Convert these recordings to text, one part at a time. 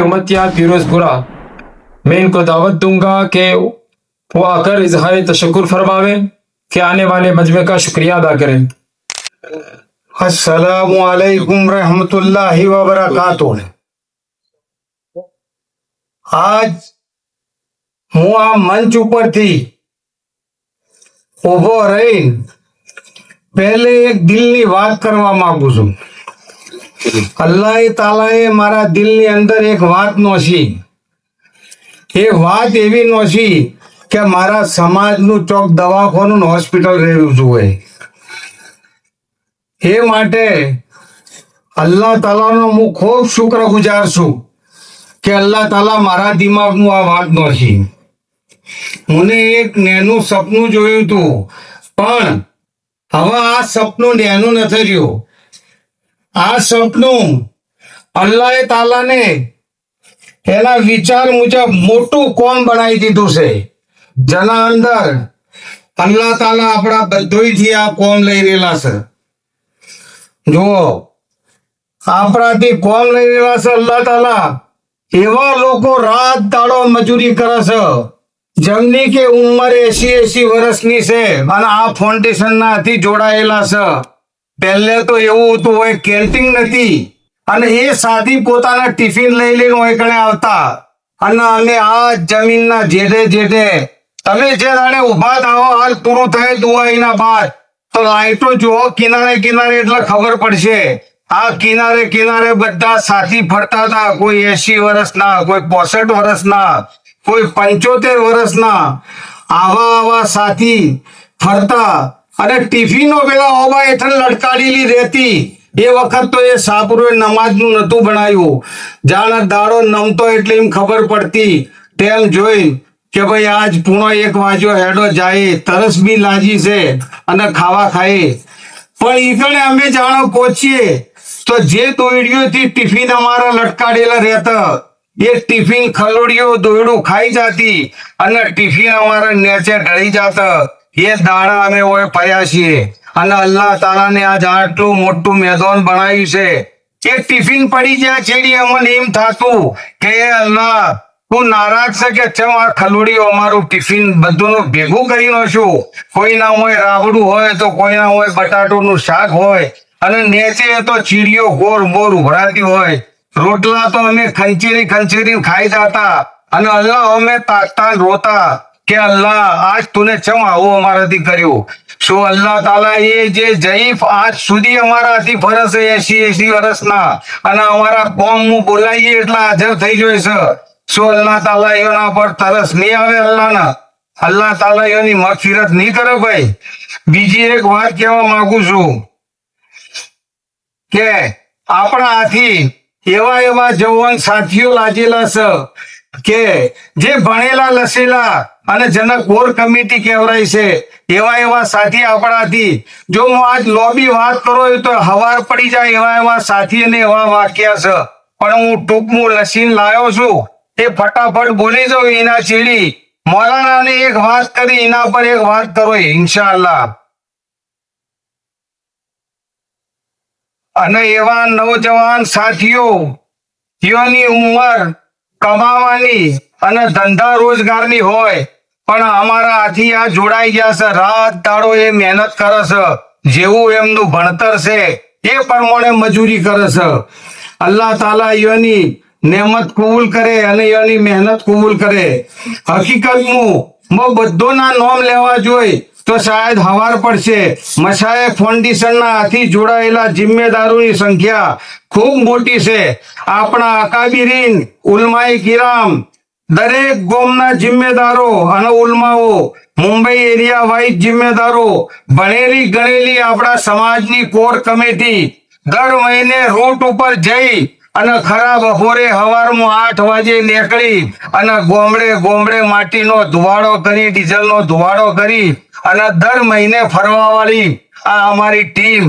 उमतिया फिरोजपुरा। मैं इनको दावत दूंगा कि वो आकर इजहार तशक्कुर फरमावे कि आने वाले मजमे का शुक्रिया अदा करें। अस्सलामु अलैकुम रहमतुल्लाहि व बरकातुह। આજ હું આ મંચ ઉપરથી ઉભો રહી પહેલે એક દિલની વાત કરવા માંગુ છું। અલ્લાહ તાલાએ મારા દિલની અંદર એક વાત નોશી। એ વાત એવી નોશી કે મારા સમાજનું ચોક દવાખાનું હોસ્પિટલ રહેવું જોઈએ। એ માટે અલ્લાહ તાલાનો હું ખૂબ શુક્રગુજાર છું કે અલ્લાહ તાલા મારા દિમાગનું આ વાત નોશી। મને એક નેનું સપનું જોયું હતું, પણ હવે આ સપનું નેનું નથી રહ્યું। આ સપનું અલ્લાહ તાલાને એના વિચાર મુજબ મોટું કોમ બનાવી દીધું છે, જેના અંદર અલ્લાહ તાલા આપણા બધોયથી આ કોમ લઈ રહેલા છે। જુઓ, આપણાથી કોમ લઈ રહેલા છે અલ્લાહ તાલા। એવા લોકો રાત દાડો મજૂરી કરે છે, જેમની કે ઉંમર 80 વર્ષની છે અને આ ફાઉન્ડેશનના હાથી જોડાયેલા છે। પહેલે તો એવું હતું, હોય કેન્ટીન નથી અને એ સાદી પોતાના ટિફિન લઈ લઈને હોય કણે આવતા, અને અમે આ જમીનના જેઠે જેઠે તમે જે દાડે ઉભા થાઓ હાલ પૂરું થાય દુઆઈના બાદ તો લાઈટો જુઓ કિનારે કિનારે એટલે ખબર પડશે। આ કિનારે કિનારે બધા સાથી ફરતા હતા, કોઈ 80 વર્ષના, કોઈ 65 વર્ષના, કોઈ 75 વર્ષના, આવા સાથી ફરતા અને ટિફિનો પેલા ઓબા હેઠળ લટકાડેલી રહેતી। એ વખત તો એ સાપરોએ નમાજનું નતું બનાવ્યું, જાણે દાડો નમતો એટલે એમ ખબર પડતી તેમ જોઈ કે ભાઈ આજ પૂણો 1 વાગ્યો હેડો જાય, તરસ બી લાગી છે અને ખાવા ખાય। પણ ઈકણે અમે જાણો પહોંચીએ તો જે દોયડીઓથી ટિફિન અમારા લટકાડેલા રહેતા, એ ટિફિન ખલોડીઓ દોયડું ખાઈ જાતી અને ટિફિન અમારા નેચે ઢળી જાતા। એ દાડા અમે ઓય ફર્યા છીએ અને અલ્લાહ તાલાને આજ આટલું મોટું મેદાન બનાવ્યું છે। એ ટિફિન પડી જ્યાં છેડી અમને એમ થાતું કે એ અલ્લાહ તું નારાજ છે કે ચમ આ ખલોડીઓ અમારું ટિફિન બધુંનું ભેગું કરી નાખ્યું। કોઈના હોય રાબડું હોય તો કોઈના હોય બટાટોનું શાક હોય અને નેચે તો ચીડીઓ ગોર મોર ઉભરાતી હોય। રોટલા તો અમે ખંચેરી ખાઈ જાતા અને અલ્લાહ અમે તાકતા રોતા કે અલ્લાહ આજ તુને ચમ આવું અમારાથી કર્યું। શું અલ્લાહ તાલા એ જે જઈફ આજ સુધી અમારાથી ફરસ 80 વર્ષના અને અમારા કોમ બોલાવીએ એટલા હાજર થઈ જાય છે, શું અલ્લાહ તાલા એના પર તરસ નહીં આવે? અલ્લાહ તાલા એની મગફિરત નહીં કરે? ભાઈ, બીજી એક વાત કહેવા માંગુ છું કે આપણા હાથી એવા જવાન સાથીઓ લાગેલા છે કે જે ભણેલા લસેલા અને જેને કોર કમિટી કહેવાય છે, એવા સાથી આપણાથી જો હું આજ લોબી વાત કરું તો હવાર પડી જાય એવા સાથી અને એવા વાક્યા છે। પણ હું ટૂંકમાં લસીને લાવ્યો છું, એ ફટાફટ બોલી જાઉં એના છેડી મૌલાનાને એક વાત કરી એના પર એક વાત કરો ઇન્શાઅલ્લાહ। અને એવા નવજવાન સાથીઓ જેઓની ઉંમર કમાવાની અને ધંધા રોજગારની હોય પણ અમારા હાથી આ જોડાઈ ગયા છે, રાત દાડો એ મહેનત કરે છે, જેવું એમનું ભણતર છે એ પ્રમાણે મજૂરી કરે છે। અલ્લાહ તાલા એની નેમત કબૂલ કરે અને એની મહેનત કબૂલ કરે। હકીકતમાં બધોના નામ લેવા જોઈએ તો શાયદ હવાર પડશે। મશાયખ ફાઉન્ડેશનના હાથી જોડાયેલા જિમ્મેદારોની સંખ્યા ખૂબ મોટી છે। આપણા અકાબીરીન ઉલમાએ કિરામ, દરેક ગોમના જિમ્મેદારો અને ઉલમાઓ, મુંબઈ એરિયા વાઇઝ જિમ્મેદારો, ભણેલી ગણેલી આપણા સમાજની કોર કમિટી દર મહિને રૂટ ઉપર જઈ અને ખરા બપોરે હવારમાં 8 વાગે નીકળી અને ગોમડે માટીનો ધુવાડો કરી, ડીઝલનો ધુવાડો કરી અને દર મહિને ફરવા વાળી આ અમારી ટીમ,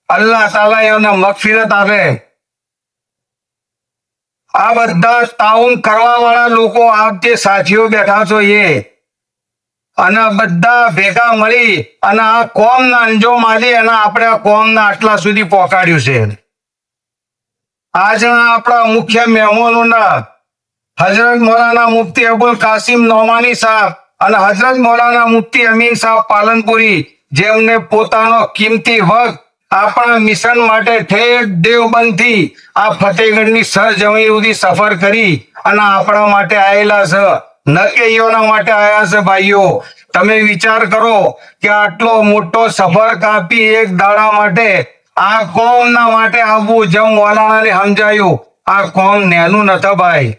અલ્લાહ તાલા એને મગફિરત આપે। આ બધા તાઉન કરવા વાળા લોકો આ જે સાથીઓ બેઠા છો એ અને બધા ભેગા મળી અને આ કોમના અંજામ આલી અને આપણે આ કોમના આટલા સુધી પહોંચાડ્યું છે। આજના આપણા મુખ્ય મહેમાનોના હજરત મૌલાના મુફ્તી અબુલ કાસિમ નોમાની સાહેબ અને હજરત મૌલાના મુફ્તી અમીન સાહેબ પાલનપુરી, જેમને પોતાનો કિંમતી વખત આપણા મિશન માટે ઠેઠ દેવબંધથી આ ફતેહગઢની સરજમી સુધી સફર કરી અને આપણા માટે આવેલા છે, ન કે એઓના માટે આવ્યા છે. ભાઈઓ, તમે વિચાર કરો કે આટલો મોટો સફર કાપી એક દાડા માટે આ કોમના માટે આવવું, જેમ મૌલાનાને સમજાયું, આ કોમ નેનું નથી ભાઈ.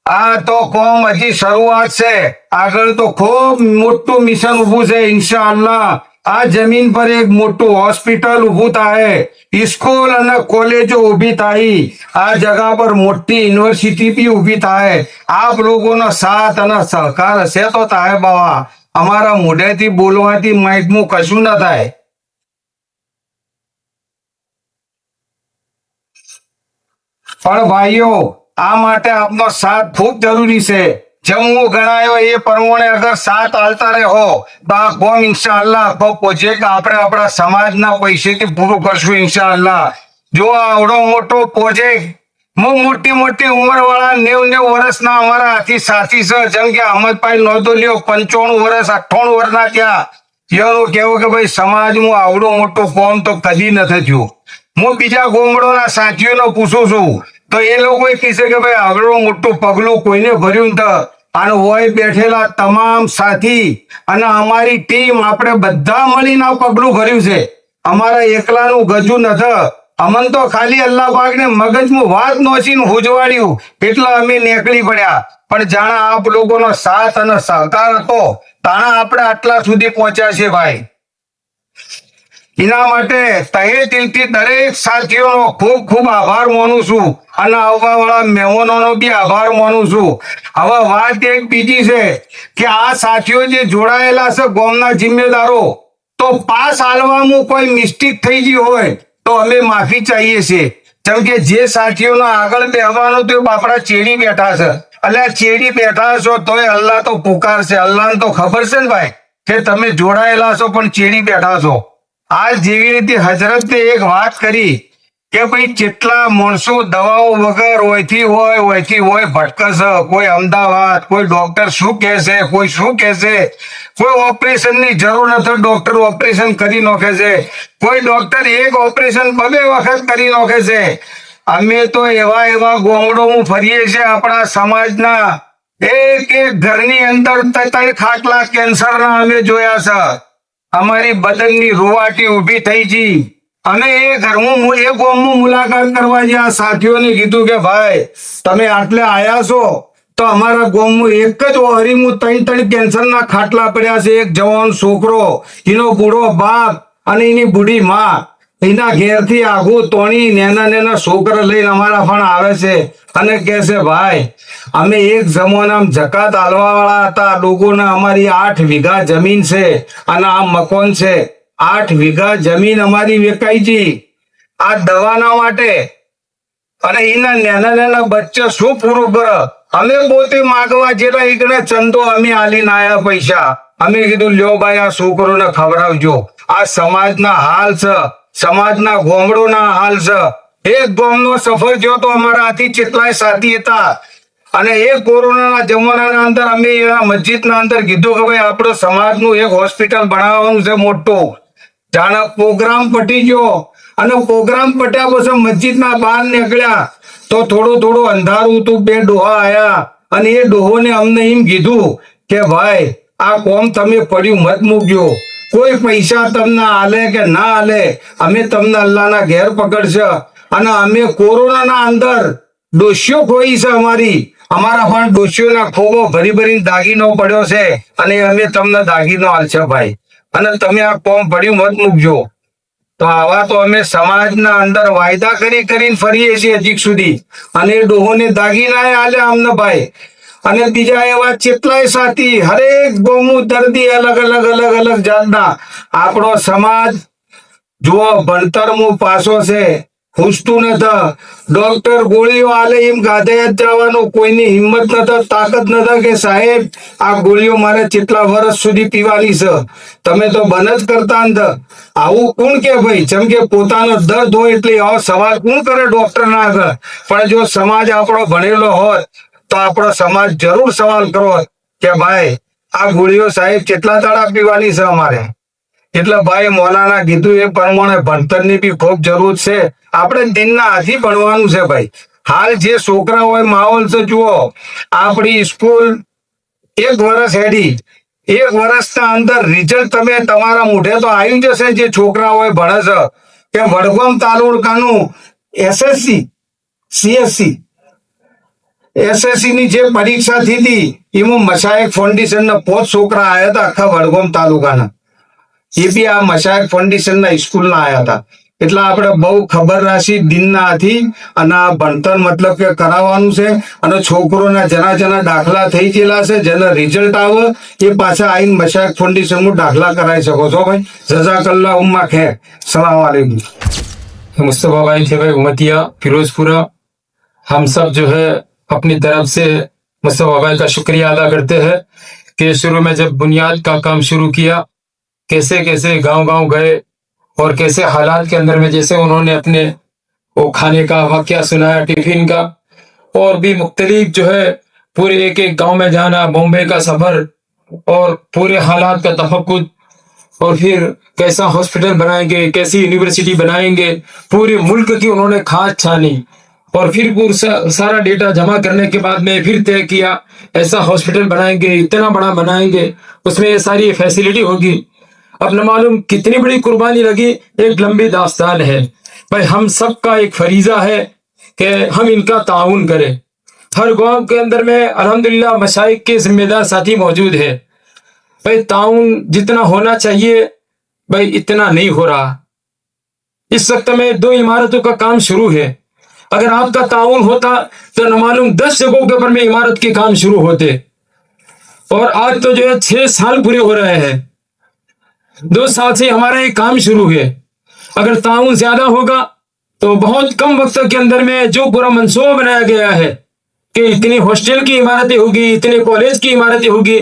આ તો કોમ હજી શરૂઆત છે. આગળ તો ખૂબ મોટું મિશન ઊભું છે. ઇન્શાઅલ્લાહ આ જમીન પર એક મોટું હોસ્પિટલ ઊભું થાય, સ્કૂલ અને કોલેજો ઊભી થાય, આ જગા પર મોટી યુનિવર્સિટી બી ઊભી થાય. આપ લોકોનો સાથ અને સહકાર હશે તો થાય બાવા. અમારા મોઢેથી બોલવાથી માઇકમાં કશું ન થાય. પણ ભાઈઓ, આ માટે આપનો સાથ ખૂબ જરૂરી છે. જેમ હું ગણાયો એ પ્રમાણે અગર સાથ આલતા રહો તો આ કોમ ઇન્શાઅલ્લાહ આખો પ્રોજેક્ટ આપણે આપણા સમાજના પૈસેથી પૂરું કરશું ઇન્શાઅલ્લાહ. જો આવડો મોટો પ્રોજેક્ટ મોટી મોટી ઉંમર વાળા 90 વર્ષના અમારા હાથી સાથી છે, જેમ કે અહમદભાઈ નોંધોલિયો 95 વર્ષ 98 વર્ષના ત્યાં. એનું કેવું કે ભાઈ સમાજમાં આવડું મોટું કોમ તો કદી નથી થયું. હું બીજા ગોમડોના સાથીઓને પૂછું છું તો એ લોકો કહે છે કે ભાઈ આવડું મોટું પગલું કોઈને ભર્યું નથી. અને હોય બેઠેલા તમામ સાથી અને અમારી ટીમ, આપણે બધા મળીને આ પગલું ભર્યું છે. અમારા એકલાનું ગજુ નથી. અમન તો ખાલી અલ્લાહ પાકને મગજમાં વાત નોચીને હુજવાડ્યું એટલે અમે નીકળી પડ્યા. પણ જાણે આપ લોકોનો સાથ અને સહકાર હતો તાણા આપણે આટલા સુધી પહોંચ્યા છે ભાઈ. એના માટે તહે દિલથી દરેક સાથીઓનો ખૂબ ખૂબ આભાર માનું છું અને આવવાવાળા મહેમાનોનો બી આભાર માનું છું. હવે વાત એક બીજી છે કે આ સાથીઓ જે જોડાયેલા છે ગામના જિમ્મેદારો, તો પાસ હાલવામાં કોઈ મિસ્ટેક થઈ ગઈ હોય તો અમે માફી ચાહીએ છીએ. જેમ કે જે સાથીઓનો આગળ બેહવાનું તો બાપડા ચેડી બેઠા છે, એટલે ચેડી બેઠા છો તોય અલ્લાહ તો પુકારશે. અલ્લાહને તો ખબર છે ને ભાઈ કે તમે જોડાયેલા છો પણ ચેડી બેઠા છો. આ જેવી રીતે હજરતે એક વાત કરી કે ભાઈ કેટલા માણસો દવાઓ વગર હોયથી હોય ભટકે છે. કોઈ અમદાવાદ, કોઈ ડોક્ટર શું કહે છે, કોઈ શું કહે છે, કોઈ ઓપરેશનની જરૂર નથી, ડોક્ટર ઓપરેશન કરી નાખે છે, કોઈ ડોક્ટર એક ઓપરેશન 2 વખત કરી નાખે છે. અમે તો એવા ગોમડોમાં ફરીએ છીએ આપણા સમાજના એક ઘરની અંદર 3 ખાટલા કેન્સરના અમે જોયા છે. અમારી બદનની રૂવાટી ઊભી થઈ ગઈ. અમે એ ગામમાં મુલાકાત કરવા ગયા. સાથીઓને કીધું કે ભાઈ તમે આટલે આયા છો તો અમારા ગામમાં એક જ ઓહરીમાં 3 કેન્સરના ખાટલા પડ્યા છે. એક જવાન છોકરો, એનો બુઢો બાપ અને એની બુઢી માં, એના ઘેરથી આઘું તોણી નેના છોકરા લઈને અમારા પણ આવે છે અને કહે છે ભાઈ અમે એક જમાનામાં જકાત આલવા વાળા હતા. લોકોને અમારી 8 વીઘા જમીન છે અને આ મકાન છે. 8 વીઘા જમીન અમારી વેચાઈ ગઈ આ દવાના માટે, અને એના નાના બચ્ચા શું પૂરું કરે. અમે પોતે માગવા જેટલા એકને ચંદો અમે આલીને આયા પૈસા. અમે કીધું લ્યો ભાઈ આ છોકરોને ખવડાવજો. આ સમાજના હાલ છે, સમાજના ગોમડોના હાલ છે. એક ગામનો સફર થયો તો અમારા હાથી કેટલાય સાથી હતા અને એ કોરોનાના જમાનાના અંદર અમે એના મસ્જિદના અંદર કીધું કે ભાઈ આપણો સમાજનું એક હોસ્પિટલ બનાવવાનું છે મોટું. જાણે પ્રોગ્રામ પટી ગયો અને પ્રોગ્રામ પટ્યા પછી મસ્જિદના બહાર નીકળ્યા તો થોડું અંધારું હતું. 2 ડોહા આયા અને એ ડોહોને અમને એમ કીધું કે ભાઈ આ કોમ તમે પડ્યું મત મૂકજો. કોઈ પૈસા તમને આલે કે ના આલે, અમે તમને અલ્લાહના ઘેર પકડશે. અને અમે કોરોનાના અંદર ડોશીઓ ખોઈ છે અમારા પણ ડોશીઓના ખોબો ભરીને દાગીનો પડ્યો છે અને અમે તમને દાગીનો આલશે ભાઈ. અને તમે આ કોમ પડ્યું મત મૂકજો. તો આવા તો અમે સમાજના અંદર વાયદા કરીને ફરીએ છીએ હજી સુધી, અને ડોહોને દાગીના આલ્યા અમને ભાઈ. અને બીજા એવા કેટલાય સાથી, હરેક ગોમનું દર્દી અલગ જાતના. આપણો સમાજ જુઓ ભણતરમાં પાછો છે હુસતું નતા, ડોક્ટર ગોળીઓ આલે એમ ગાધે જવાનો કોઈની હિંમત નતા, તાકાત નતા કે સાહેબ આ ગોળીઓ મારે કેટલા વર્ષ સુધી પીવાની છે, તમે તો બંધ જ કરતા હતા. આવું કોણ કે ભાઈ? જેમ કે પોતાનો દર્દ હોય એટલે આવો સવાલ કોણ કરે ડોક્ટર ના આગળ? પણ જો સમાજ આપણો ભણેલો હોત તો આપણો સમાજ જરૂર સવાલ કરો કે ભાઈ આ ગોળીઓ સાહેબ કેટલા દાડા પીવાની છે અમારે. એટલે ભાઈ મૌલાના કીધું એ પ્રમાણે ભણતરની બી ખૂબ જરૂર છે. આપણે દિનના હાથી ભણવાનું છે ભાઈ. હાલ જે છોકરા હોય માહોલ છે જુઓ, આપણી સ્કૂલ 1 વર્ષ હેડી, 1 વર્ષના અંદર રિઝલ્ટ તમે તમારા મોઢે તો આવી જશે. જે છોકરા હોય ભણે છે કે વડગામ તાલુકાનું SSC CSC SSC ની જે પરીક્ષા થઈ હતી એમાં મશાયક ફાઉન્ડેશન ના 5 છોકરા આવ્યા હતા આખા વડગામ તાલુકાના. એ બી આ મશાયક ફાઉન્ડેશન ના સ્કૂલ ના આવ્યા હતા. એટલે આપણે બહુ ખબર રાખી દિનના હાથી, અને આ ભણતર મતલબ કે કરાવવાનું છે. અને છોકરોના જના દાખલા થઈ ગયેલા છે, જેના રિઝલ્ટ આવે એ પાછા આવીને મશાયક ફાઉન્ડેશન માં દાખલા કરાવી શકો છો ભાઈ. જઝાકલ્લાહ ઉમ્મા ખૈર. સલામ વાલેकुम. मुस्तफा भाई थे भाई उमतिया फिरोजपुरा. हम सब जो है अपनी तरफ से मुस्तफा भाई का शुक्रिया अदा करते हैं कि शुरू में जब बुनियाद का काम शुरू किया, कैसे कैसे गांव-गांव गए और कैसे हालात के अंदर में जैसे उन्होंने अपने वो खाने का वाकया सुनाया, टिफिन का, और भी मुख्तलिफ जो है पूरे एक एक गांव में जाना, बॉम्बे का सफर और पूरे हालात का तफक्कुद, और फिर कैसा हॉस्पिटल बनाएंगे, कैसी यूनिवर्सिटी बनाएंगे, पूरे मुल्क की उन्होंने खाद छानी और फिर पूरा सारा डेटा जमा करने के बाद में फिर तय किया ऐसा हॉस्पिटल बनाएंगे, इतना बड़ा बनाएंगे, उसमें ये सारी फैसिलिटी होगी. अब न मालूम कितनी बड़ी कुर्बानी लगी, एक लंबी दास्तान है भाई. हम सब का एक फरीजा है कि हम इनका ताउन करें. हर गांव के अंदर में अल्हम्दुलिल्लाह मशाइख के जिम्मेदार साथी मौजूद है भाई. ताउन जितना होना चाहिए भाई इतना नहीं हो रहा. इस वक्त में 2 इमारतों का काम शुरू है. अगर आपका ताउन होता तो न मालूम 10 जगहों के ऊपर में इमारत के काम शुरू होते. और आज तो जो है 6 साल पूरे हो रहे हैं. 2 साल से हमारा ये काम शुरू है. अगर ताउन ज्यादा होगा तो बहुत कम वक्त के अंदर में जो पूरा मंसूबा बनाया गया है कि इतनी हॉस्टल की इमारतें होगी, इतने कॉलेज की इमारतें होगी,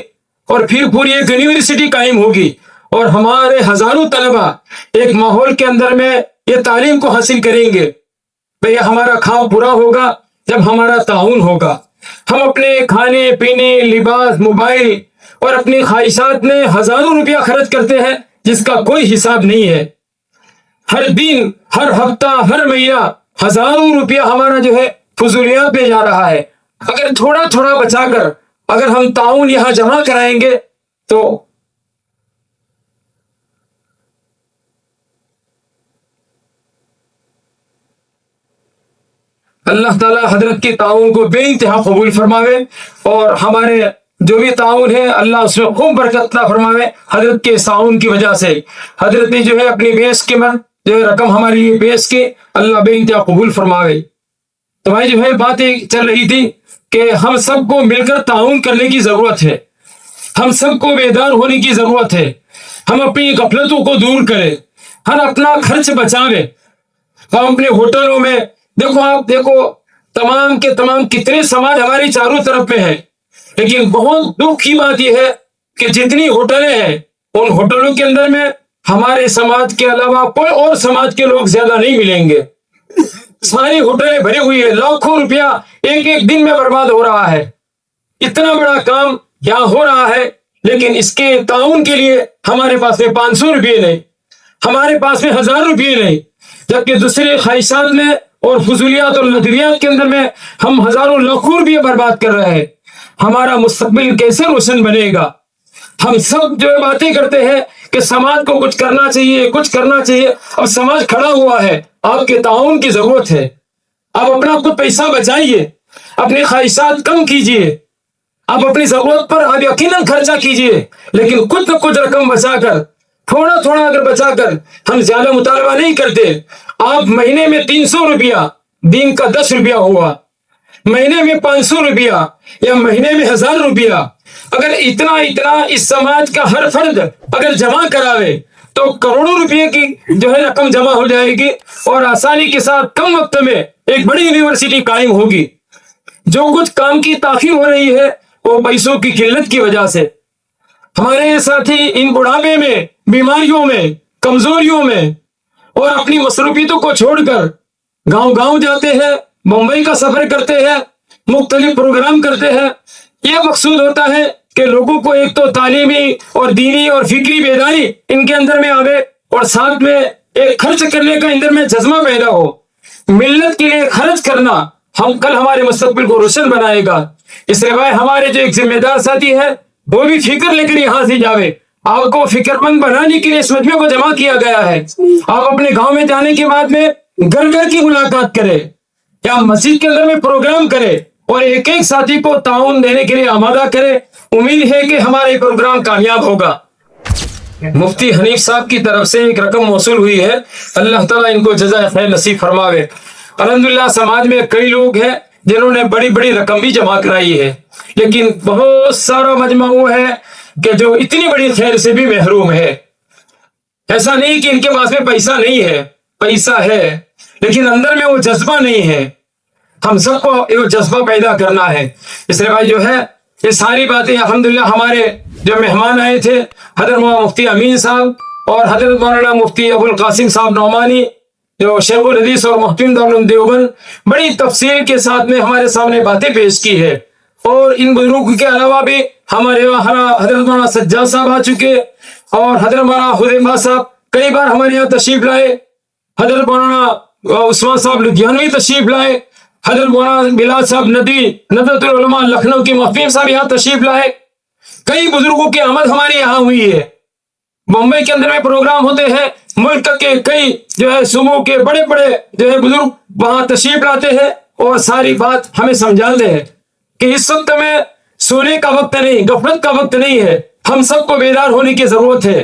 और फिर पूरी एक यूनिवर्सिटी कायम होगी, और हमारे हजारों तलबा एक माहौल के अंदर में ये तालीम को हासिल करेंगे. भैया हमारा ख्वाब पूरा होगा जब हमारा ताउन होगा. हम अपने खाने पीने, लिबास, मोबाइल और अपनी ख्वाहिशात में हजारों रुपया खर्च करते हैं जिसका कोई हिसाब नहीं है. हर दिन, हर हफ्ता, हर महीना हजारों रुपया हमारा जो है फजूलियात पे जा रहा है. अगर थोड़ा थोड़ा बचाकर अगर हम ताउन यहां जमा कराएंगे तो अल्लाह ताला हजरत के ताउन को बेइंतहा कबूल फरमावे, और हमारे जो भी ताउन है अल्लाह उसमें खूब बरकत अता फरमावे. हजरत के ताउन की वजह से हजरत ने जो है अपनी बेस के में जो है रकम हमारे लिए बेस के अल्लाह बेइंतहा कबूल फरमावे. तो भाई जो है बातें चल रही थी कि हम सबको मिलकर ताउन करने की जरूरत है. हम सबको बेदार होने की जरूरत है. हम अपनी गफलतों को दूर करें, हम अपना खर्च बचावे. हम अपने होटलों में देखो, आप देखो तमाम के तमाम कितने समाज हमारी चारों तरफ में है, लेकिन बहुत दुख की बात यह है कि जितनी होटलें हैं उन होटलों के अंदर में हमारे समाज के अलावा कोई और समाज के लोग ज्यादा नहीं मिलेंगे. सारी होटलें भरी हुई है, लाखों रुपया एक एक दिन में बर्बाद हो रहा है. इतना बड़ा काम यहाँ हो रहा है, लेकिन इसके ताउन के लिए हमारे पास में 500 रुपये नहीं, हमारे पास में 1000 रुपये नहीं, जबकि दूसरे ख्वाहिशात में और फजूलियात और लदवियात के अंदर में हम हजारों लाखों रुपये बर्बाद कर रहे हैं. हमारा मुस्तकबिल कैसे रोशन बनेगा? हम सब जो बातें करते हैं कि समाज को कुछ करना चाहिए, कुछ करना चाहिए. अब समाज खड़ा हुआ है, आपके ताउन की जरूरत है. आप अपना कुछ पैसा बचाइए, अपनी ख्वाहिशात कम कीजिए, आप अपनी जरूरत पर आप यकीनन खर्चा कीजिए, लेकिन कुछ न कुछ रकम बचाकर, थोड़ा थोड़ा अगर बचाकर, हम ज्यादा मुतालबा नहीं करते. आप महीने में 300 रुपया, दिन का 10 रुपया हुआ, महीने में 500 रुपया या महीने में 1000 रुपया, अगर इतना इतना इस समाज का हर फर्द अगर जमा करावे تو करोड़ों रुपए की जो है रकम जमा हो जाएगी और आसानी के साथ कम वक्त में एक बड़ी यूनिवर्सिटी कायम होगी। जो कुछ काम की ताखीर हो रही है वो पैसों की किल्लत की वजह से। हमारे ये साथी इन बुढ़ापे में, बीमारियों में, कमजोरियों में और अपनी मसरूफियतों को छोड़कर गांव गांव जाते हैं, मुंबई का सफर करते हैं, मुख्तलिफ प्रोग्राम करते हैं। यह मकसूद होता है कि लोगों को एक तो तालीमी और दीनी और फिक्री बेदारी इनके अंदर में आवे और साथ में एक खर्च करने का अंदर में जज्बा पैदा हो। मिल्लत के लिए खर्च करना हम कल हमारे मुस्तकबिल को रोशन बनाएगा। इसलिए भाई हमारे जो एक जिम्मेदार साथी है वो भी फिक्र लेकर यहाँ से जावे। आपको फिक्रमंद बनाने के लिए इस मजमे को जमा किया गया है। आप अपने गांव में जाने के बाद में घर घर की मुलाकात करें या मस्जिद के अंदर में प्रोग्राम करें और एक एक साथी को ताउन देने के लिए आमादा करें। उम्मीद है कि हमारा ये प्रोग्राम कामयाब होगा। मुफ्ती हनीफ साहब की तरफ से एक रकम मौसूल हुई है, अल्लाह ताला इनको जज़ाए खैर नसीब फरमावे। अल्हम्दुलिल्लाह समाज में कई लोग हैं जिन्होंने बड़ी बड़ी रकम भी जमा कराई है, लेकिन बहुत सारा मजमा वो है कि जो इतनी बड़ी खैर से भी महरूम है। ऐसा नहीं कि इनके पास में पैसा नहीं है, पैसा है लेकिन अंदर में वो जज्बा नहीं है। हम सबको ये जज्बा पैदा करना है। इसलिए भाई जो है ये सारी बातें अल्हम्दुलिल्लाह हमारे जो मेहमान आए थे हजरत मौलाना मुफ्ती अमीन साहब और हजरत मौलाना मुफ्ती अबुल कासिम साहब नौमानी जो शेखुल हदीस और मुहतिम दारुल उलूम देवबंद बड़ी तफसील के साथ में हमारे सामने बातें पेश की है। और इन बुजुर्गों के अलावा भी हमारे वहाँ हजरत मौलाना सज्जाद साहब आ चुके और हजरत मौलाना हुदैमा साहब कई बार हमारे यहाँ तशरीफ लाए। हजरत मौलाना उस्मान साहब लुधियानवी तशरीफ लाए। हजरत मौलाना बिलाल साहब नदी नदरतुल उलमा लखनऊ के मुहतिम साहब यहाँ तशरीफ लाए। कई बुजुर्गों की आमद हमारे यहाँ हुई है। मुंबई के अंदर में प्रोग्राम होते हैं, मुल्क के कई जो है सूबों के बड़े बड़े जो है बुजुर्ग वहां तशरीफ लाते हैं और सारी बात हमें समझाते हैं कि इस वक्त में सोने का वक्त नहीं, गफलत का वक्त नहीं है। हम सबको बेदार होने की जरूरत है।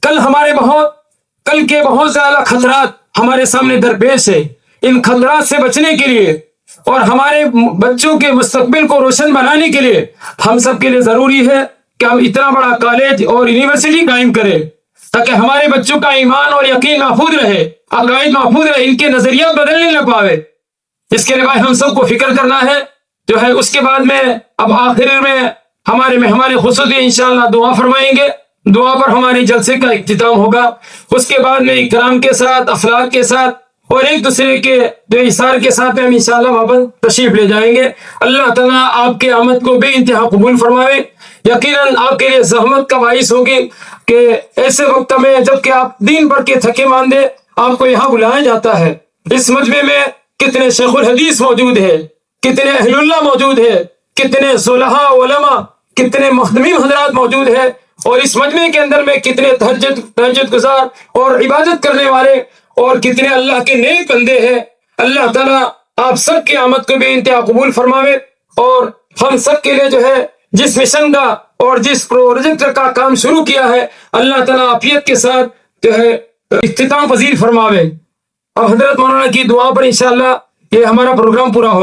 कल के बहुत ज्यादा खतरात हमारे सामने दरपेश है। इन खतरात से बचने के लिए और हमारे बच्चों के मुस्तकबिल को रोशन बनाने के लिए हम सब के लिए जरूरी है कि हम इतना बड़ा कॉलेज और यूनिवर्सिटी कायम करें ताकि हमारे बच्चों का ईमान और यकीन महफूज रहे, अकायद महफूज रहे, इनके नजरिया बदलने न पावे। इसके लिए भाई हम सबको फिक्र करना है जो है। उसके बाद में अब आखिर में हमारे खुसूसी इंशाअल्लाह दुआ फरमाएंगे। दुआ पर हमारे जलसे का इख्तिताम होगा। उसके बाद में इकराम के साथ, अखलाक के साथ और एक दूसरे के जो इशार के साथ में हम इंशाअल्लाह वहां पर तशरीफ ले जाएंगे। अल्लाह ताला आपके आमद को बेइंतहा कबूल फरमावे। यकीनन आपके लिए जहमत का बाइस होगी कि ऐसे वक्त में जबकि आप दिन भर के थके मांदे आपको यहाँ बुलाया जाता है। इस मजमे में कितने शेखुल हदीस मौजूद है, कितने अहलुल्लाह मौजूद है, कितने सुलहा उलमा, कितने मुख्तमीम हजरात मौजूद है और इस मजमे के अंदर में कितने तहज्जुद गुजार और इबादत करने वाले और कितने अल्लाह के नेक बंदे हैं। अल्लाह ताला आप सब की आमद को बेइंतहा कबूल फरमावे और हम सब के लिए जो है जिस मिशन का और जिस प्रोजेक्ट का काम शुरू किया है अल्लाह ताला आफियत के साथ जो है इख्तिताम पजीर फरमावे। और हजरत मौलाना की दुआ पर इंशाअल्लाह ये हमारा प्रोग्राम पूरा हो।